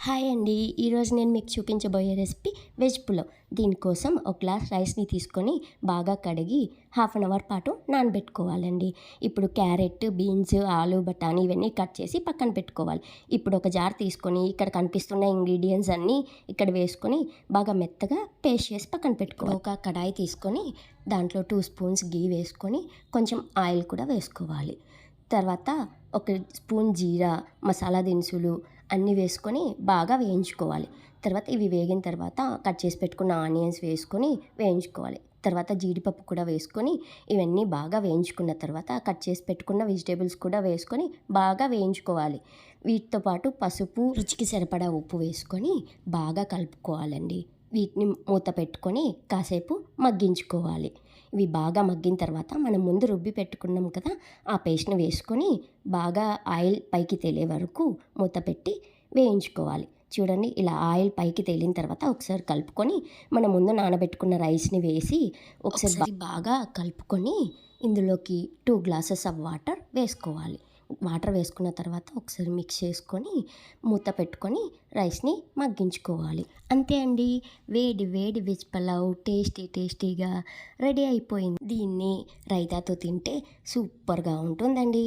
Hi అండి. ఈరోజు నేను మీకు చూపించబోయే రెసిపీ వెజ్ పులావ్. దీనికోసం ఒక గ్లాస్ రైస్ని తీసుకొని బాగా కడిగి హాఫ్ అన్ అవర్ పాటు నానబెట్టుకోవాలండి. ఇప్పుడు క్యారెట్, బీన్స్, ఆలు, బఠానీ ఇవన్నీ కట్ చేసి పక్కన పెట్టుకోవాలి. ఇప్పుడు ఒక జార్ తీసుకొని ఇక్కడ కనిపిస్తున్న ఇంగ్రీడియంట్స్ అన్నీ ఇక్కడ వేసుకొని బాగా మెత్తగా పేస్ట్ చేసి పక్కన పెట్టుకోవాలి. ఒక కడాయి తీసుకొని దాంట్లో 2 స్పూన్స్ గీ వేసుకొని కొంచెం ఆయిల్ కూడా వేసుకోవాలి. తర్వాత ఒక స్పూన్ జీరా, మసాలా దినుసులు అన్నీ వేసుకొని బాగా వేయించుకోవాలి. తర్వాత ఇవి వేగిన తర్వాత కట్ చేసి పెట్టుకున్న ఆనియన్స్ వేసుకొని వేయించుకోవాలి. తర్వాత జీడిపప్పు కూడా వేసుకొని ఇవన్నీ బాగా వేయించుకున్న తర్వాత కట్ చేసి పెట్టుకున్న వెజిటేబుల్స్ కూడా వేసుకొని బాగా వేయించుకోవాలి. వీటితో పాటు పసుపు, రుచికి సరిపడా ఉప్పు వేసుకొని బాగా కలుపుకోవాలండి. వీటిని మూత పెట్టుకొని కాసేపు మగ్గించుకోవాలి. ఇవి బాగా మగ్గిన తర్వాత మనం ముందు రుబ్బి పెట్టుకున్నాం కదా, ఆ పేస్ట్ని వేసుకొని బాగా ఆయిల్ పైకి తేలే వరకు మూత పెట్టి వేయించుకోవాలి. చూడండి, ఇలా ఆయిల్ పైకి తేలిన తర్వాత ఒకసారి కలుపుకొని మనం ముందు నానబెట్టుకున్న రైస్ని వేసి ఒకసారి బాగా కలుపుకొని ఇందులోకి 2 గ్లాసెస్ ఆఫ్ వాటర్ వేసుకోవాలి. వాటర్ వేసుకున్న తర్వాత ఒకసారి మిక్స్ చేసుకొని మూత పెట్టుకొని రైస్ని మగ్గించుకోవాలి. అంతే అండి, వేడి వేడి వెజ్ పలావ్ టేస్టీగా రెడీ అయిపోయింది. దీన్ని రైతాతో తింటే సూపర్గా ఉంటుందండి.